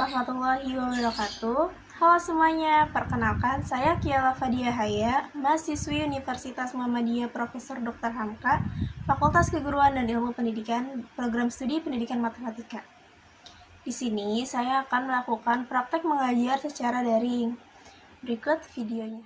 warahmatullahi wabarakatuh. Halo semuanya, perkenalkan saya Kiala Fadia Haya, mahasiswi Universitas Muhammadiyah Profesor Dr. Hamka, Fakultas Keguruan dan Ilmu Pendidikan, Program Studi Pendidikan Matematika. Di sini saya akan melakukan praktek mengajar secara daring. Berikut videonya.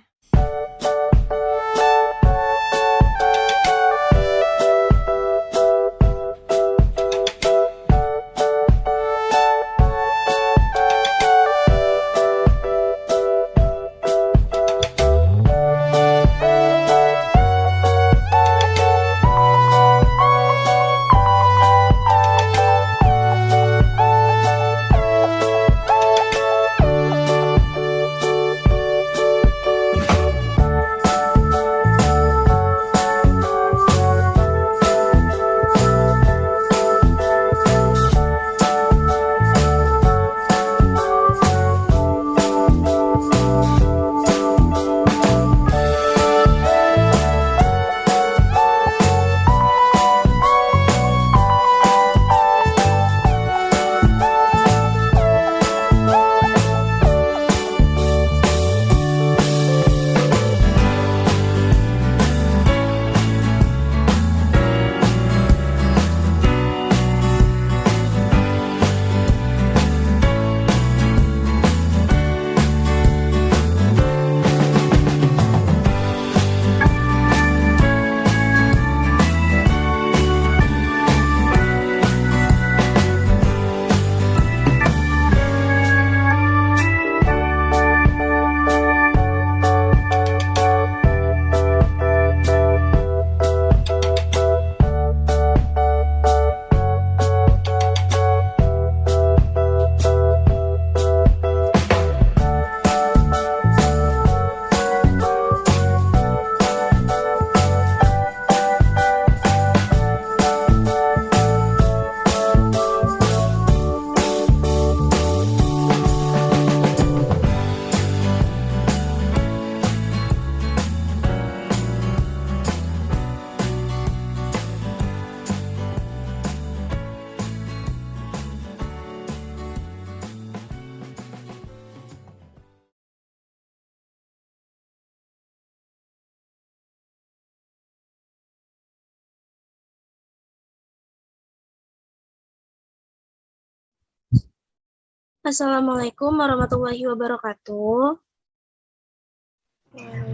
Assalamualaikum warahmatullahi wabarakatuh.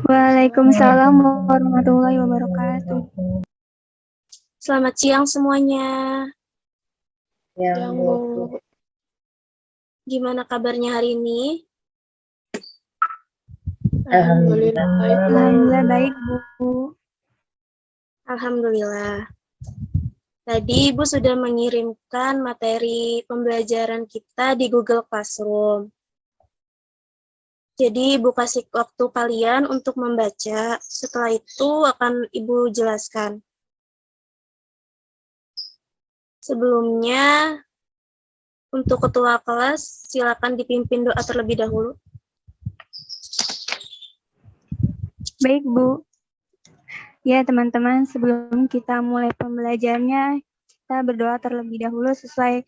Waalaikumsalam warahmatullahi wabarakatuh. Selamat siang semuanya. Yang Bu. Gimana kabarnya hari ini? Alhamdulillah baik, Bu. Alhamdulillah. Tadi Ibu sudah mengirimkan materi pembelajaran kita di Google Classroom. Jadi Ibu kasih waktu kalian untuk membaca, setelah itu akan Ibu jelaskan. Sebelumnya, untuk ketua kelas, silakan dipimpin doa terlebih dahulu. Baik, Bu. Ya, teman-teman, sebelum kita mulai pembelajarannya, kita berdoa terlebih dahulu sesuai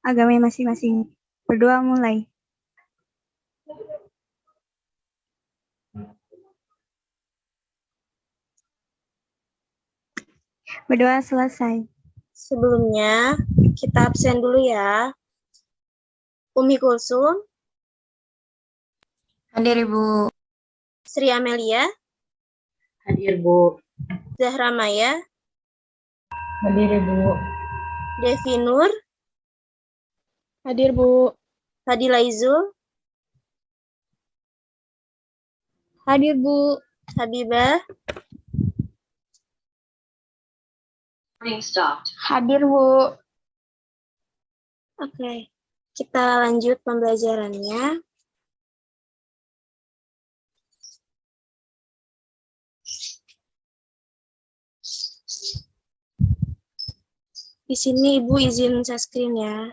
agama masing-masing. Berdoa mulai. Berdoa selesai. Sebelumnya, kita absen dulu ya. Umi Kulsum. Hadir, Ibu. Sri Amelia. Hadir, Bu. Zahra Maya. Hadir, Bu. Devi Nur. Hadir, Bu. Fadila Izul. Hadir, Bu. Habibah. Hadir, Bu. Oke, kita lanjut pembelajarannya. Di sini Ibu izin share screen ya.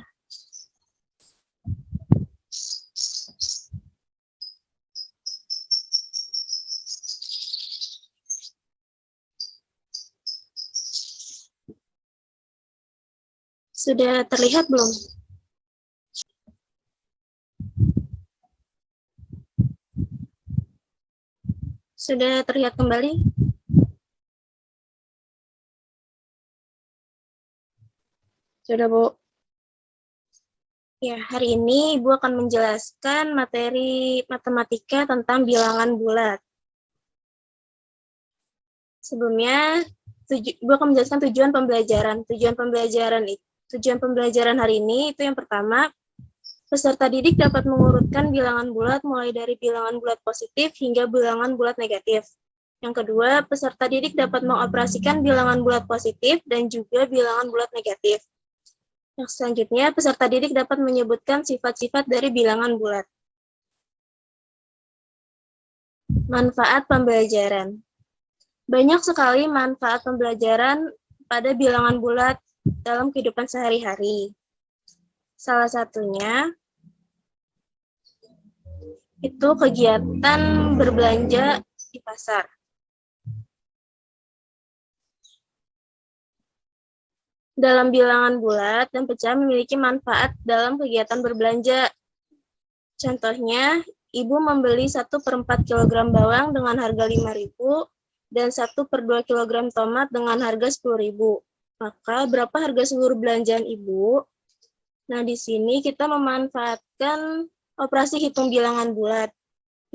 Sudah terlihat belum? Sudah terlihat kembali? Sudah, Bu. Ya, hari ini Ibu akan menjelaskan materi matematika tentang bilangan bulat. Sebelumnya, Ibu akan menjelaskan tujuan pembelajaran. Tujuan pembelajaran hari ini itu yang pertama, peserta didik dapat mengurutkan bilangan bulat mulai dari bilangan bulat positif hingga bilangan bulat negatif. Yang kedua, peserta didik dapat mengoperasikan bilangan bulat positif dan juga bilangan bulat negatif. Yang selanjutnya, peserta didik dapat menyebutkan sifat-sifat dari bilangan bulat. Manfaat pembelajaran. Banyak sekali manfaat pembelajaran pada bilangan bulat dalam kehidupan sehari-hari. Salah satunya itu kegiatan berbelanja di pasar. Dalam bilangan bulat dan pecah memiliki manfaat dalam kegiatan berbelanja. Contohnya, Ibu membeli 1/4 kg bawang dengan harga 5.000 dan 1/2 kg tomat dengan harga 10.000. Maka berapa harga seluruh belanjaan Ibu? Nah, di sini kita memanfaatkan operasi hitung bilangan bulat,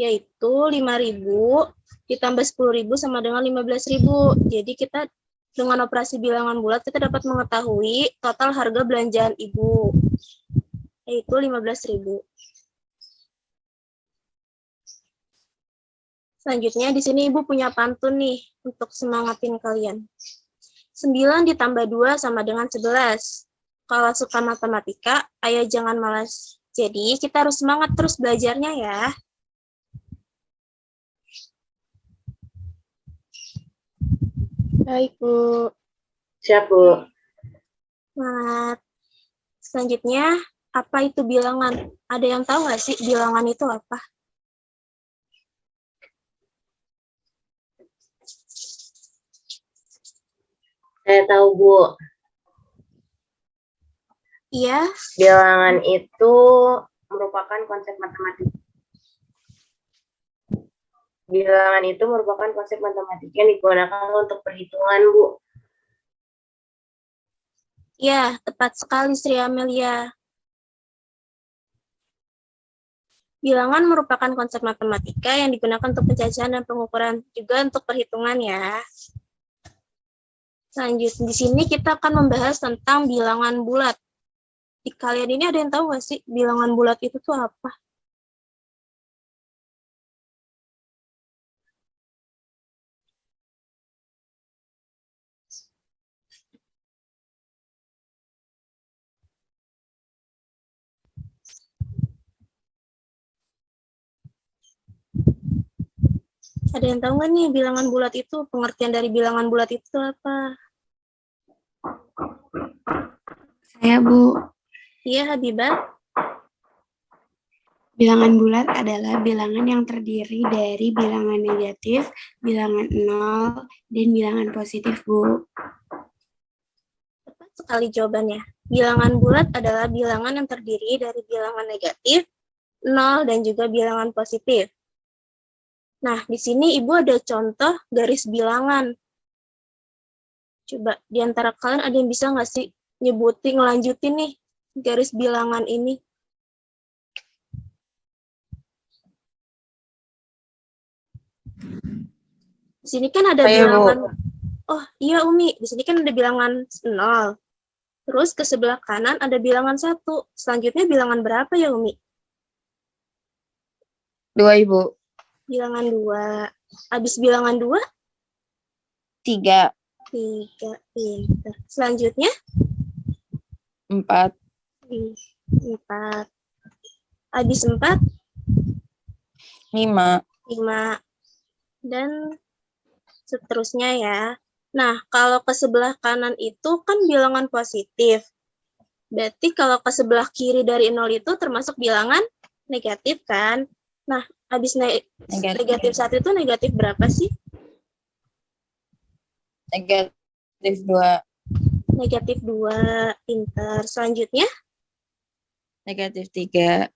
yaitu 5.000 ditambah 10.000 sama dengan 15.000. Jadi kita dengan operasi bilangan bulat kita dapat mengetahui total harga belanjaan Ibu, yaitu 15.000. Selanjutnya di sini Ibu punya pantun nih untuk semangatin kalian. 9 ditambah 2 sama dengan 11. Kalau suka matematika, ayo jangan malas. Jadi kita harus semangat terus belajarnya ya. Baik, Bu. Siap, Bu. Nah, selanjutnya apa itu bilangan? Ada yang tahu nggak sih bilangan itu apa? Saya tahu, Bu. Iya, Bilangan itu merupakan konsep matematika. Bilangan itu merupakan konsep matematika yang digunakan untuk perhitungan, Bu. ya, tepat sekali Sri Amelia. Bilangan merupakan konsep matematika yang digunakan untuk pencacahan dan pengukuran, juga untuk perhitungan ya. Selanjutnya, di sini kita akan membahas tentang bilangan bulat. Di kalian ini ada yang tahu nggak sih bilangan bulat itu tuh apa? Ada yang tahu nggak nih bilangan bulat itu, pengertian dari bilangan bulat itu apa? Saya, Bu. Iya, Habibah. Bilangan bulat adalah bilangan yang terdiri dari bilangan negatif, bilangan 0, dan bilangan positif, Bu. Tepat sekali jawabannya. Bilangan bulat adalah bilangan yang terdiri dari bilangan negatif, 0, dan juga bilangan positif. Nah, di sini Ibu ada contoh garis bilangan. Coba, di antara kalian ada yang bisa nggak sih nyebutin, ngelanjutin nih garis bilangan ini? Di sini kan ada bilangan. Oh, iya Umi, di sini kan ada bilangan 0. Terus ke sebelah kanan ada bilangan 1. Selanjutnya bilangan berapa ya Umi? 2, Ibu. Bilangan 2. Habis bilangan 2? 3, 3. Pintar. Selanjutnya? 4, 4. Habis 4? 5. 5. Dan seterusnya ya. Nah, kalau ke sebelah kanan itu kan bilangan positif. Berarti kalau ke sebelah kiri dari 0 itu termasuk bilangan negatif kan? Nah, habis negatif 1 itu negatif berapa sih? Negatif 2. Negatif 2. Pintar. Selanjutnya? Negatif 3.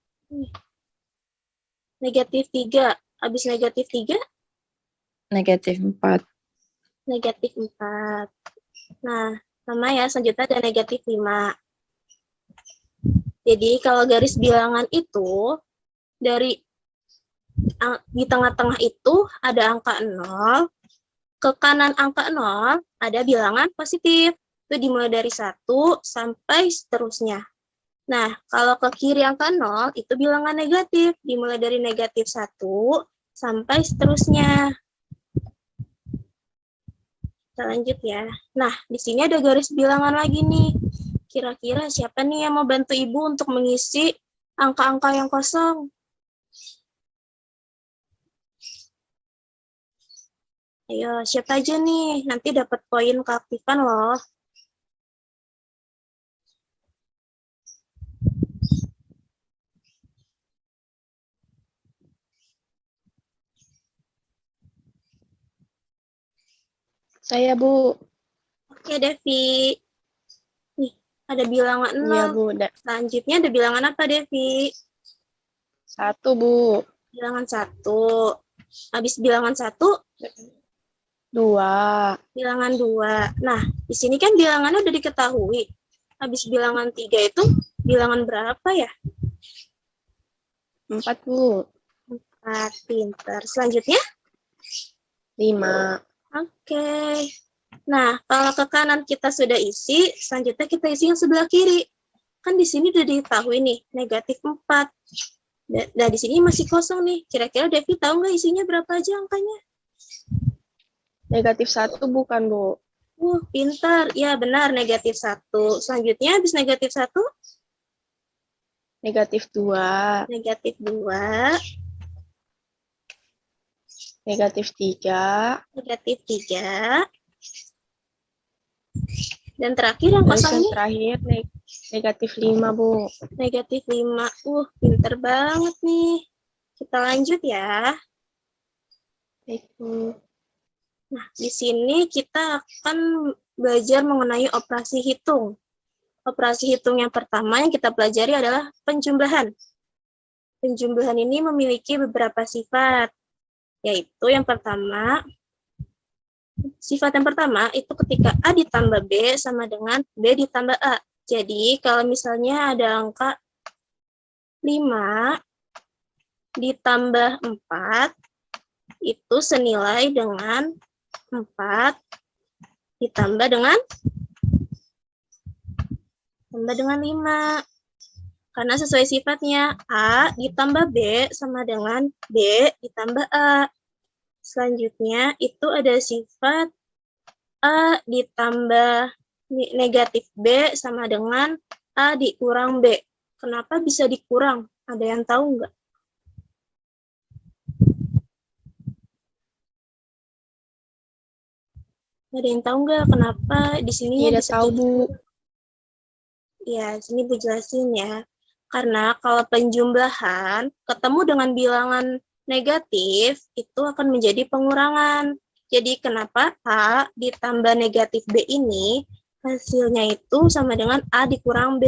Negatif 3. Habis negatif 3? Negatif 4. Negatif 4. Nah, sama ya, selanjutnya ada negatif 5. Jadi, kalau garis bilangan itu, di tengah-tengah itu ada angka 0, ke kanan angka 0 ada bilangan positif. Itu dimulai dari 1 sampai seterusnya. Nah, kalau ke kiri angka 0, itu bilangan negatif. Dimulai dari negatif 1 sampai seterusnya. Kita lanjut ya. Nah, di sini ada garis bilangan lagi nih. Kira-kira siapa nih yang mau bantu Ibu untuk mengisi angka-angka yang kosong? Ayo, siapa aja nih? Nanti dapat poin keaktifan loh. Saya, Bu. Oke, Devi. Nih, ada bilangan 0. Iya, Bu. Selanjutnya ada bilangan apa, Devi? 1, Bu. Bilangan 1. Habis bilangan 1, 2. bilangan 2. Nah, di sini kan bilangannya udah diketahui. Habis bilangan 3 itu bilangan berapa ya? 4, Bu. 4, pinter. Selanjutnya? 5. Oke. Nah, kalau ke kanan kita sudah isi, selanjutnya kita isi yang sebelah kiri. Kan di sini udah diketahui nih, negatif 4. Nah, di sini masih kosong nih. Kira-kira Devi tahu nggak isinya berapa aja angkanya? Negatif 1 bukan, Bu. Pintar. Ya, benar, negatif 1. Selanjutnya, habis negatif 1? Negatif 2. Negatif 2. Negatif 3. Negatif 3. Dan terakhir yang Terus kosong yang nih, terakhir negatif 5, Bu. negatif 5. Pinter banget nih. Kita lanjut ya. Baik, Bu. Nah, di sini kita akan belajar mengenai operasi hitung. Operasi hitung yang pertama yang kita pelajari adalah penjumlahan. Penjumlahan ini memiliki beberapa sifat, yaitu yang pertama, sifat yang pertama itu ketika A ditambah B sama dengan B ditambah A. Jadi, kalau misalnya ada angka 5 ditambah 4, itu senilai dengan 4 ditambah dengan 5. Karena sesuai sifatnya, A ditambah B sama dengan B ditambah A. Selanjutnya, itu ada sifat A ditambah negatif B sama dengan A dikurang B. Kenapa bisa dikurang? Ada yang tahu nggak? Ada yang tahu nggak kenapa di sini Tidak bisa tahu, jadi Bu. Ya, sini Bu jelasin ya. Karena kalau penjumlahan ketemu dengan bilangan negatif, itu akan menjadi pengurangan. Jadi kenapa A ditambah negatif B ini, hasilnya itu sama dengan A dikurang B.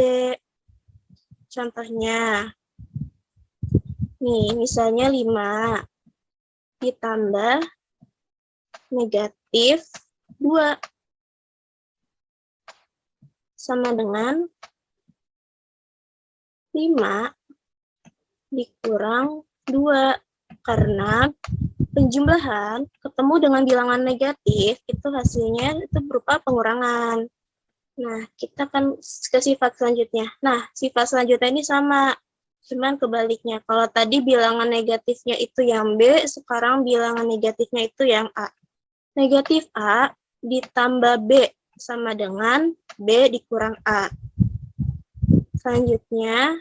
Contohnya, nih misalnya 5 ditambah negatif 2 sama dengan 5 dikurang 2. Karena penjumlahan ketemu dengan bilangan negatif, itu hasilnya itu berupa pengurangan. Nah, kita akan ke sifat selanjutnya. Nah, sifat selanjutnya ini sama, cuman kebaliknya. Kalau tadi bilangan negatifnya itu yang B, sekarang bilangan negatifnya itu yang A. Negatif A ditambah B sama dengan B dikurang A. Selanjutnya,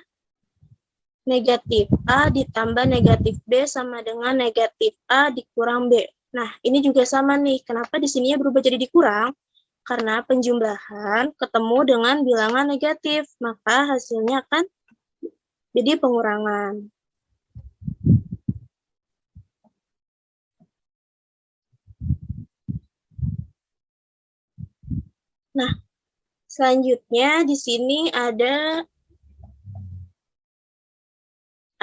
negatif A ditambah negatif B sama dengan negatif A dikurang B. Nah, ini juga sama nih. Kenapa di sini berubah jadi dikurang? Karena penjumlahan ketemu dengan bilangan negatif, maka hasilnya akan jadi pengurangan. Nah, selanjutnya di sini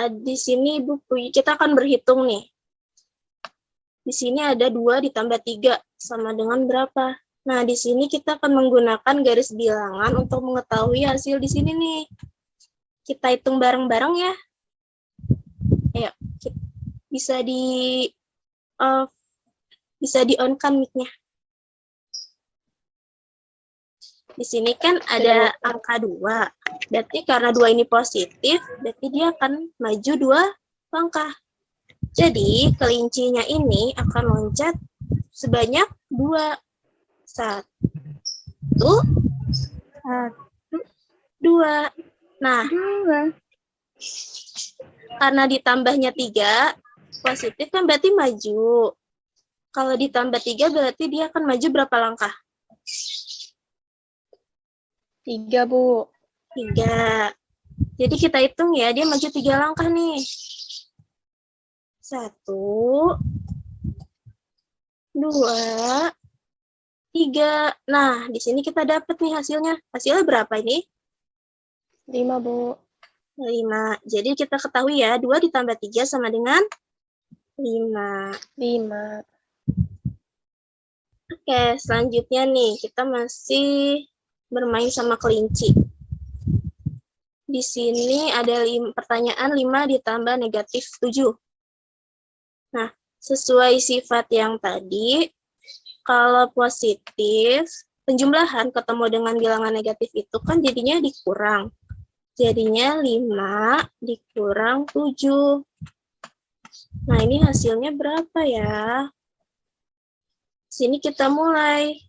di sini Ibu, kita akan berhitung nih. Di sini ada 2 ditambah 3 sama dengan berapa? Nah, di sini kita akan menggunakan garis bilangan untuk mengetahui hasil di sini nih. Kita hitung bareng-bareng ya. Ayo, bisa di on-kan mic-nya. Di sini kan ada angka 2. Berarti karena 2 ini positif, berarti dia akan maju 2 langkah. Jadi, kelincinya ini akan loncat sebanyak 2. 1, 2. Nah, 2. karena ditambahnya 3, positif kan berarti maju. Kalau ditambah 3 berarti dia akan maju berapa langkah? 3, Bu. 3. Jadi kita hitung ya, dia maju 3 langkah nih. 1, 2, 3. Nah, di sini kita dapat nih hasilnya. Hasilnya berapa ini? 5, Bu. 5. Jadi kita ketahui ya, 2 ditambah 3 sama dengan 5. 5. Oke, selanjutnya nih, kita masih bermain sama kelinci. Di sini ada pertanyaan 5 ditambah negatif 7. Nah, sesuai sifat yang tadi, kalau positif, penjumlahan ketemu dengan bilangan negatif itu kan jadinya dikurang. Jadinya 5 dikurang 7. Nah, ini hasilnya berapa ya? Sini kita mulai.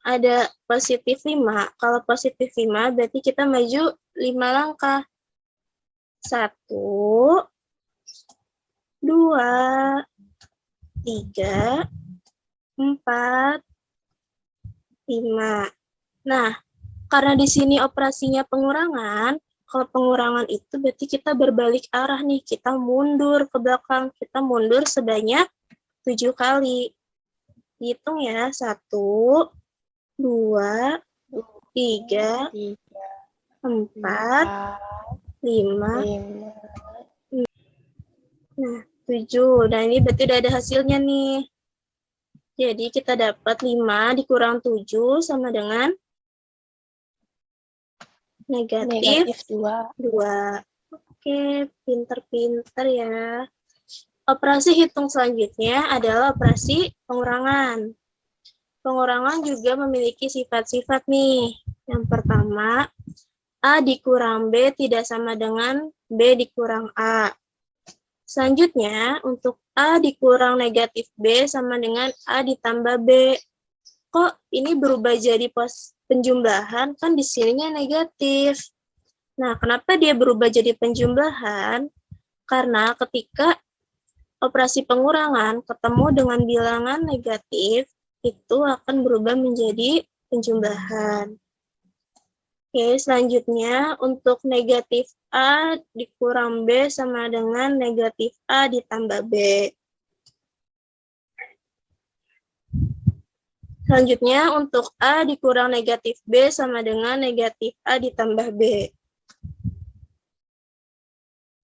Ada positif 5. Kalau positif 5 berarti kita maju 5 langkah. 1, 2, 3, 4, 5. Nah, karena di sini operasinya pengurangan, kalau pengurangan itu berarti kita berbalik arah nih. Kita mundur ke belakang. Kita mundur sebanyak 7 kali. Hitung ya. 1, 2, 3, 4, 5. 5. Nah, 7. Nah, ini berarti udah ada hasilnya nih. Jadi kita dapat 5 dikurang 7 sama dengan negatif 2. Oke, pinter-pinter ya. Operasi hitung selanjutnya adalah operasi pengurangan. Pengurangan juga memiliki sifat-sifat nih. Yang pertama, A dikurang B tidak sama dengan B dikurang A. Selanjutnya, untuk A dikurang negatif B sama dengan A ditambah B. Kok ini berubah jadi penjumlahan? Kan di sininya negatif. Nah, kenapa dia berubah jadi penjumlahan? Karena ketika operasi pengurangan ketemu dengan bilangan negatif, itu akan berubah menjadi penjumlahan. Oke, selanjutnya untuk negatif A dikurang B sama dengan negatif A ditambah B. Selanjutnya untuk A dikurang negatif B sama dengan negatif A ditambah B.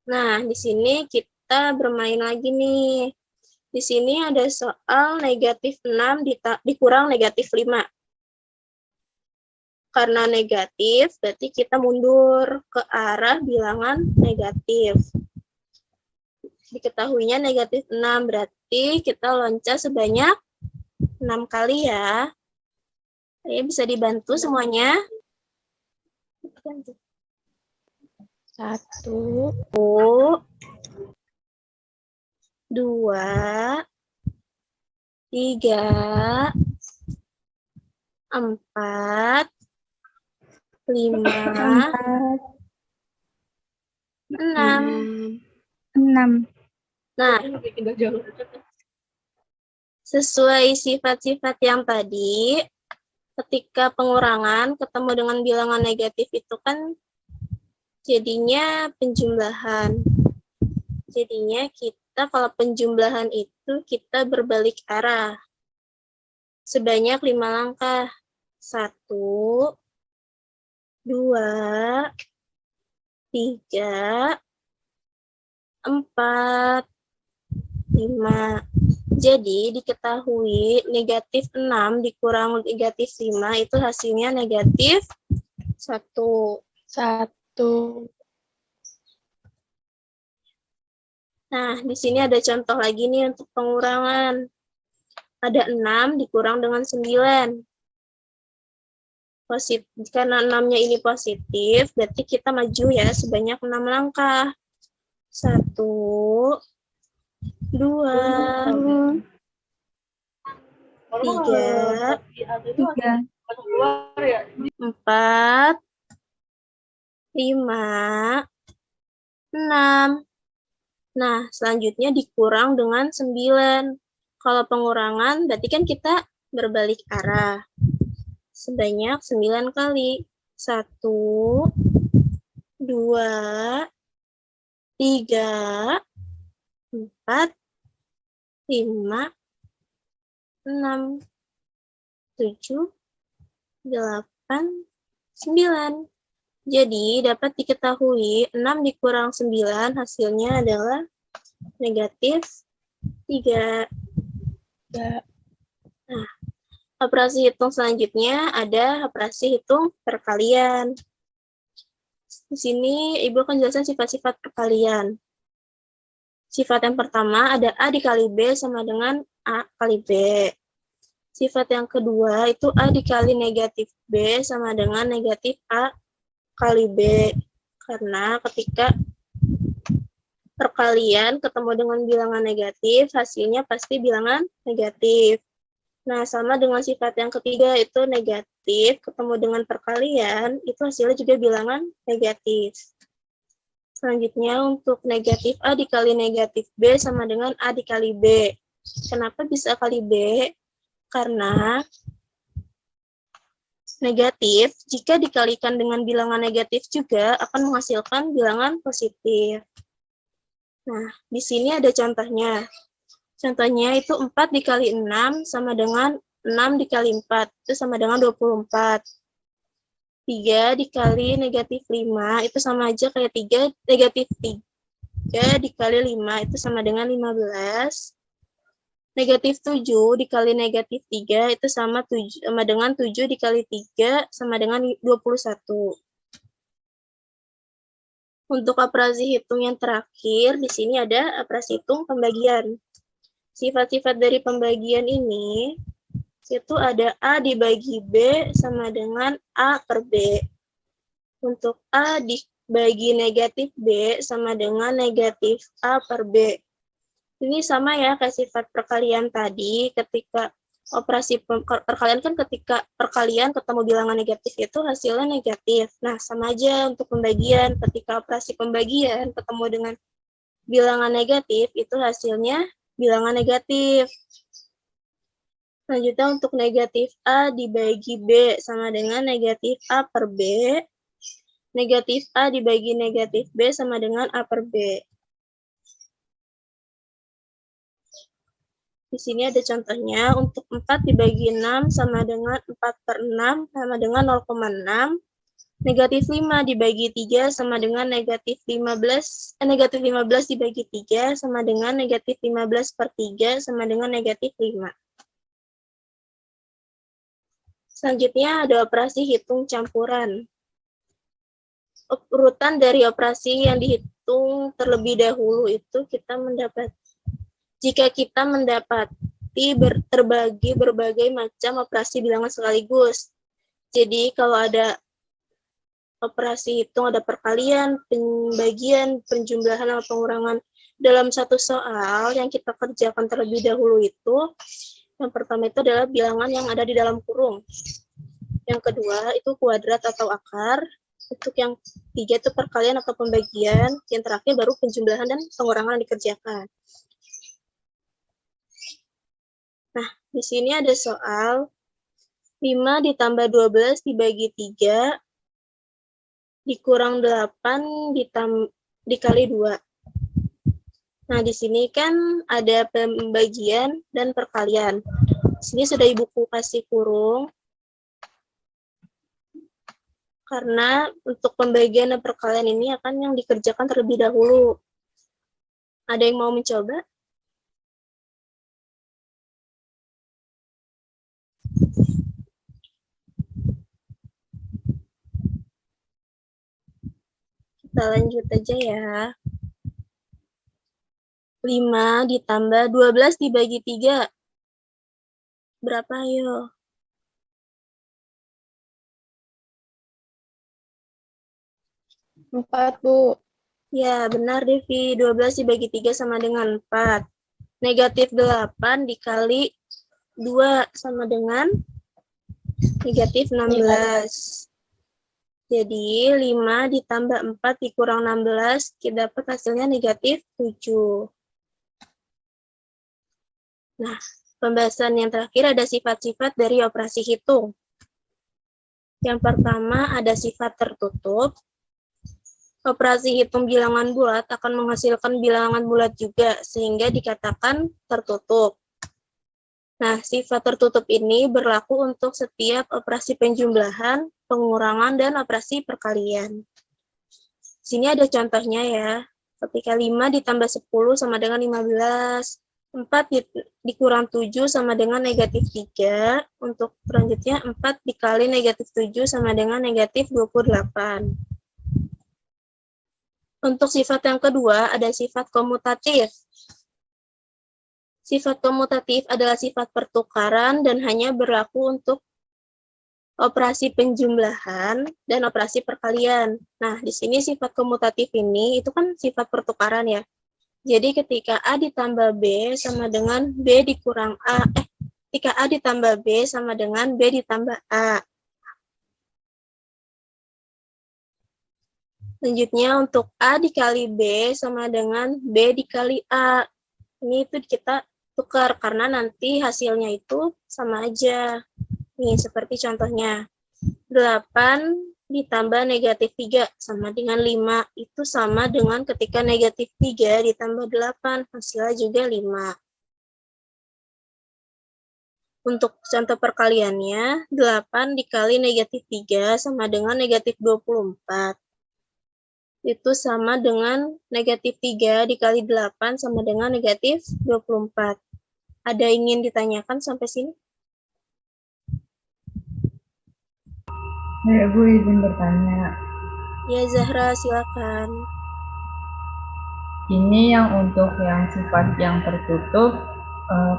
Nah, di sini kita bermain lagi nih. Di sini ada soal negatif 6 dikurang negatif 5. Karena negatif, berarti kita mundur ke arah bilangan negatif. Diketahuinya negatif 6, berarti kita loncat sebanyak 6 kali ya. Ayo bisa dibantu semuanya. 1, 2, 3, 4, 5, 6. 6. Nah, sesuai sifat-sifat yang tadi, ketika pengurangan ketemu dengan bilangan negatif itu kan jadinya penjumlahan. Jadinya kita kalau penjumlahan itu kita berbalik arah. Sebanyak 5 langkah. 1, 2, 3, 4, 5. Jadi diketahui negatif 6 dikurang negatif 5 itu hasilnya negatif 1. 1. Nah, di sini ada contoh lagi nih untuk pengurangan. Ada 6 dikurang dengan 9. Karena 6-nya ini positif, berarti kita maju ya sebanyak 6 langkah. 1, 2, 3, 3, 4, 5, 6. Nah, selanjutnya dikurang dengan 9. Kalau pengurangan, berarti kan kita berbalik arah. Sebanyak 9 kali. 1, 2, 3, 4, 5, 6, 7, 8, 9. Jadi, dapat diketahui 6 dikurang 9 hasilnya adalah negatif 3. Nah, operasi hitung selanjutnya ada operasi hitung perkalian. Di sini Ibu akan jelaskan sifat-sifat perkalian. Sifat yang pertama ada A dikali B sama dengan A kali B. Sifat yang kedua itu A dikali negatif B sama dengan negatif A kali B. Karena ketika perkalian ketemu dengan bilangan negatif, hasilnya pasti bilangan negatif. Nah, sama dengan sifat yang ketiga itu negatif, ketemu dengan perkalian, itu hasilnya juga bilangan negatif. Selanjutnya untuk negatif A dikali negatif B sama dengan A dikali B. Kenapa bisa kali B? Karena negatif, jika dikalikan dengan bilangan negatif juga akan menghasilkan bilangan positif. Nah, di sini ada contohnya. Contohnya itu 4 dikali 6 sama dengan 6 dikali 4, itu sama dengan 24. 3 dikali negatif 5, itu sama aja kayak 3 negatif 3 dikali 5, itu sama dengan 15. Negatif 7 dikali negatif 3 itu sama dengan 7 dikali 3 sama dengan 21. Untuk operasi hitung yang terakhir, di sini ada operasi hitung pembagian. Sifat-sifat dari pembagian ini, itu ada A dibagi B sama dengan A per B. Untuk A dibagi negatif B sama dengan negatif A per B. Ini sama ya kayak sifat perkalian tadi, ketika operasi perkalian kan ketika perkalian ketemu bilangan negatif itu hasilnya negatif. Nah, sama aja untuk pembagian, ketika operasi pembagian ketemu dengan bilangan negatif itu hasilnya bilangan negatif. Selanjutnya untuk negatif A dibagi B sama dengan negatif A per B. Negatif A dibagi negatif B sama dengan A per B. Di sini ada contohnya, untuk 4 dibagi 6 sama dengan 4 per 6 sama dengan 0,6. Negatif 5 dibagi 3 sama dengan negatif 15. Negatif 15 dibagi 3 sama dengan negatif 15 per 3 sama dengan negatif 5. Selanjutnya ada operasi hitung campuran. Urutan dari operasi yang dihitung terlebih dahulu itu kita mendapat. Jika kita mendapati terbagi berbagai macam operasi bilangan sekaligus. Jadi kalau ada operasi hitung, ada perkalian, pembagian, penjumlahan, atau pengurangan dalam satu soal yang kita kerjakan terlebih dahulu itu, yang pertama itu adalah bilangan yang ada di dalam kurung. Yang kedua itu kuadrat atau akar. Untuk yang ketiga itu perkalian atau pembagian. Yang terakhir baru penjumlahan dan pengurangan yang dikerjakan. Nah, di sini ada soal 5 ditambah 12 dibagi 3 dikurang 8 dikali 2. Nah, di sini kan ada pembagian dan perkalian. Di sini sudah Ibuku kasih kurung. Karena untuk pembagian dan perkalian ini akan yang dikerjakan terlebih dahulu. Ada yang mau mencoba? Kita lanjut aja ya. 5 ditambah 12 dibagi 3. Berapa, ayo? Empat, Bu. Ya, benar, Devi. 12 dibagi 3 sama dengan 4. Negatif 8 dikali 2 sama dengan negatif 16. Jadi, 5 ditambah 4 dikurang 16, kita dapat hasilnya negatif 7. Nah, pembahasan yang terakhir ada sifat-sifat dari operasi hitung. Yang pertama ada sifat tertutup. Operasi hitung bilangan bulat akan menghasilkan bilangan bulat juga, sehingga dikatakan tertutup. Nah, sifat tertutup ini berlaku untuk setiap operasi penjumlahan, pengurangan, dan operasi perkalian. Sini ada contohnya ya. Ketika 5 ditambah 10 sama dengan 15. 4 dikurang 7 sama dengan negatif 3. Untuk selanjutnya 4 dikali negatif 7 sama dengan negatif 28. Untuk sifat yang kedua ada sifat komutatif. Sifat komutatif adalah sifat pertukaran dan hanya berlaku untuk operasi penjumlahan dan operasi perkalian. Nah, di sini sifat komutatif ini itu kan sifat pertukaran ya. Jadi ketika A ditambah B sama dengan B dikurang A, ketika A ditambah B sama dengan B ditambah A. Selanjutnya untuk A dikali B sama dengan B dikali A. Ini itu kita tukar karena nanti hasilnya itu sama aja. Nih seperti contohnya. 8 ditambah negatif 3 sama dengan 5. Itu sama dengan ketika negatif 3 ditambah 8. Hasilnya juga 5. Untuk contoh perkaliannya, 8 dikali negatif 3 sama dengan negatif 24. Itu sama dengan negatif 3 dikali 8 sama dengan negatif 24. Ada ingin ditanyakan sampai sini? Saya Bu izin bertanya. Ya Zahra, silakan. Ini yang untuk yang sifat yang tertutup,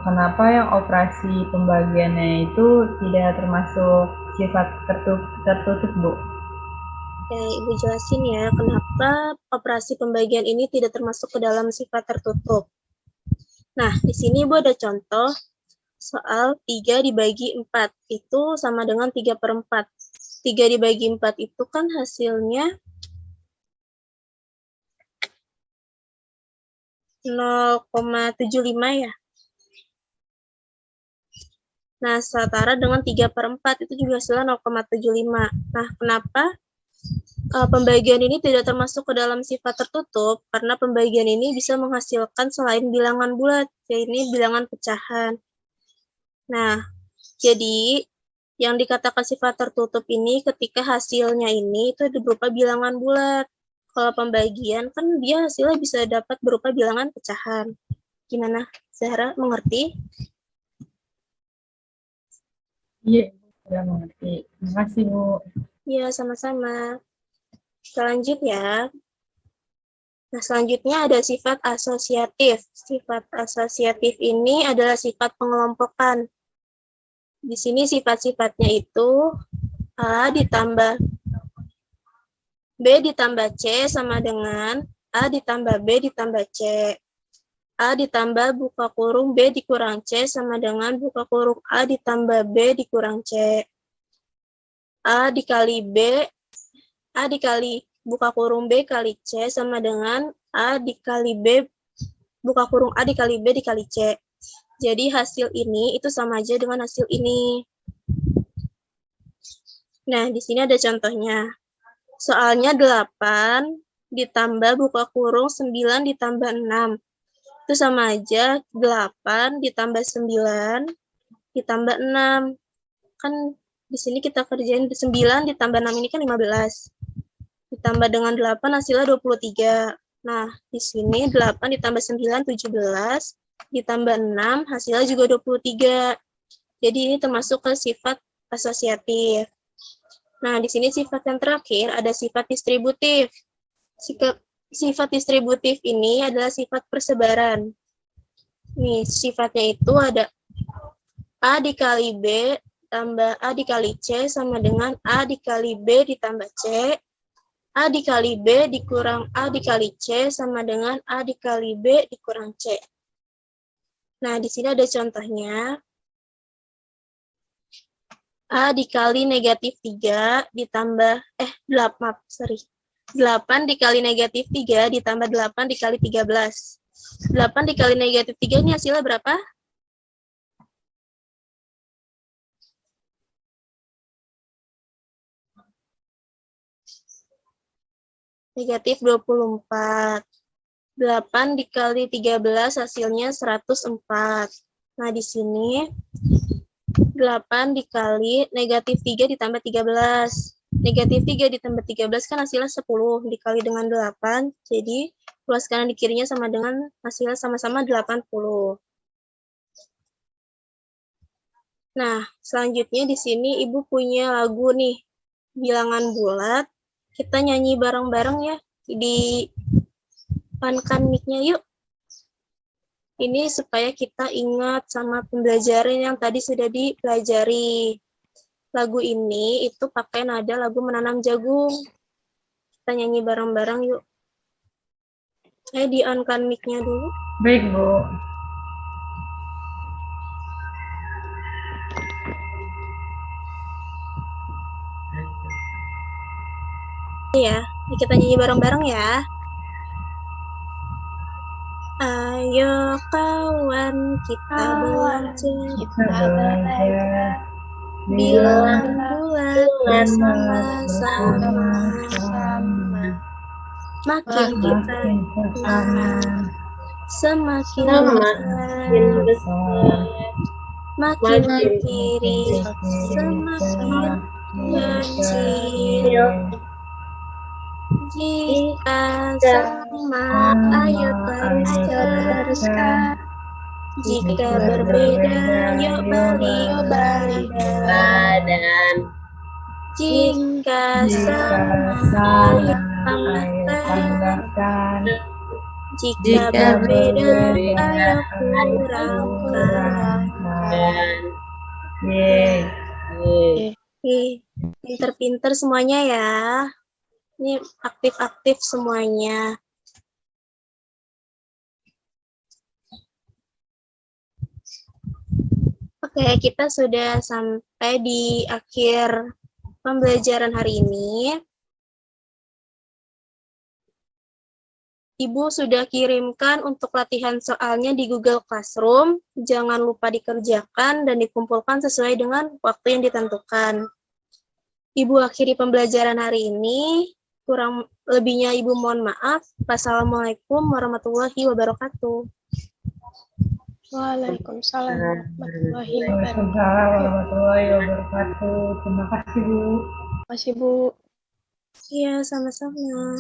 kenapa yang operasi pembagiannya itu tidak termasuk sifat tertutup, Bu? Oke, Ibu jelasin ya, kenapa operasi pembagian ini tidak termasuk ke dalam sifat tertutup. Nah, di sini Ibu ada contoh soal 3 dibagi 4, itu sama dengan 3/4. 3 dibagi 4 itu kan hasilnya 0,75 ya. Nah, setara dengan 3/4 itu juga hasilnya 0,75. Nah, kenapa pembagian ini tidak termasuk ke dalam sifat tertutup? Karena pembagian ini bisa menghasilkan selain bilangan bulat, yaitu bilangan pecahan. Nah, jadi yang dikatakan sifat tertutup ini ketika hasilnya ini itu berupa bilangan bulat. Kalau pembagian kan dia hasilnya bisa dapat berupa bilangan pecahan. Gimana, Zahra, mengerti? Iya, sudah mengerti. Terima kasih, Bu. Iya, sama-sama. Kita lanjut ya. Nah, selanjutnya ada sifat asosiatif. Sifat asosiatif ini adalah sifat pengelompokan. Di sini sifat-sifatnya itu A ditambah B ditambah C sama dengan A ditambah B ditambah C. A ditambah buka kurung B dikurang C sama dengan buka kurung A ditambah B dikurang C. A dikali B, A dikali buka kurung B kali C sama dengan A dikali B, buka kurung A dikali B dikali C. Jadi hasil ini itu sama aja dengan hasil ini. Nah, di sini ada contohnya. Soalnya 8 ditambah buka kurung 9 ditambah 6. Itu sama aja 8 ditambah 9 ditambah 6. Kan di sini kita kerjain 9 ditambah 6 ini kan 15. Ditambah dengan 8 hasilnya 23. Nah, di sini 8 ditambah 9 17 ditambah 6 hasilnya juga 23. Jadi ini termasuk ke sifat asosiatif. Nah, di sini sifat yang terakhir ada sifat distributif. Sifat distributif ini adalah sifat persebaran. Nih, sifatnya itu ada A dikali B tambah A dikali C sama dengan A dikali B ditambah C. A dikali B dikurang A dikali C sama dengan A dikali B dikurang C. Nah, di sini ada contohnya. A dikali negatif 3 ditambah, 8 dikali negatif 3 ditambah 8 dikali 13. 8 dikali negatif 3 ini hasilnya berapa? Negatif 24. 8 dikali 13 hasilnya 104. Nah, di sini 8 dikali negatif 3 ditambah 13. Negatif 3 ditambah 13 kan hasilnya 10 dikali dengan 8. Jadi, luas kanan di kirinya sama dengan hasilnya sama-sama 80. Nah, selanjutnya di sini Ibu punya lagu nih, bilangan bulat. Kita nyanyi bareng-bareng ya, di pankan mic-nya yuk. Ini supaya kita ingat sama pembelajaran yang tadi sudah dipelajari. Lagu ini itu pakai nada lagu menanam jagung. Kita nyanyi bareng-bareng yuk. Di-on-kan mic-nya dulu. Baik, Bu. Ya, kita nyanyi bareng-bareng ya. Ayo kawan, kita belajar. Bilang bulat bersama-sama. Makin kita semakin besar. Makin kiri, semakin kecil. Jika sama, ayo teruskan. Jika berbeda, yuk balik badan. Jika sama, ayo tambahkan. Jika berbeda, ayo kurangkan. Pinter-pinter semuanya ya. Ini aktif-aktif semuanya. Oke, kita sudah sampai di akhir pembelajaran hari ini. Ibu sudah kirimkan untuk latihan soalnya di Google Classroom. Jangan lupa dikerjakan dan dikumpulkan sesuai dengan waktu yang ditentukan. Ibu akhiri pembelajaran hari ini. Kurang lebihnya Ibu mohon maaf. Wassalamualaikum warahmatullahi wabarakatuh. Waalaikumsalam warahmatullahi Waalaikumsalam warahmatullahi wabarakatuh. Terima kasih, Bu. Terima kasih, Bu. Iya, sama-sama.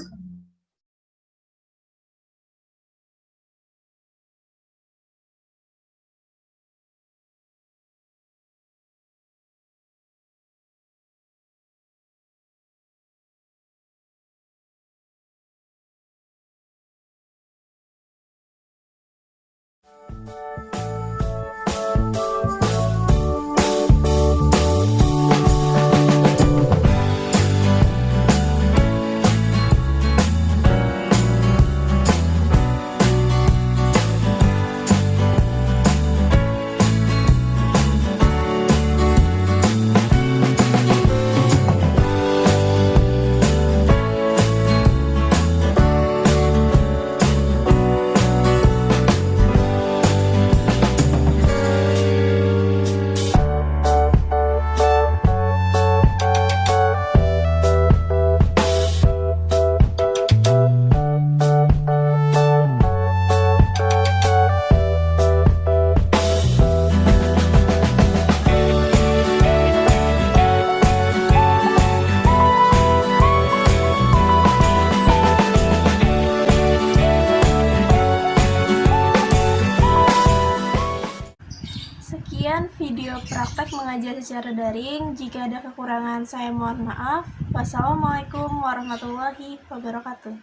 sekian video praktek mengajar secara daring. Jika ada kekurangan, saya mohon maaf. Wassalamualaikum warahmatullahi wabarakatuh.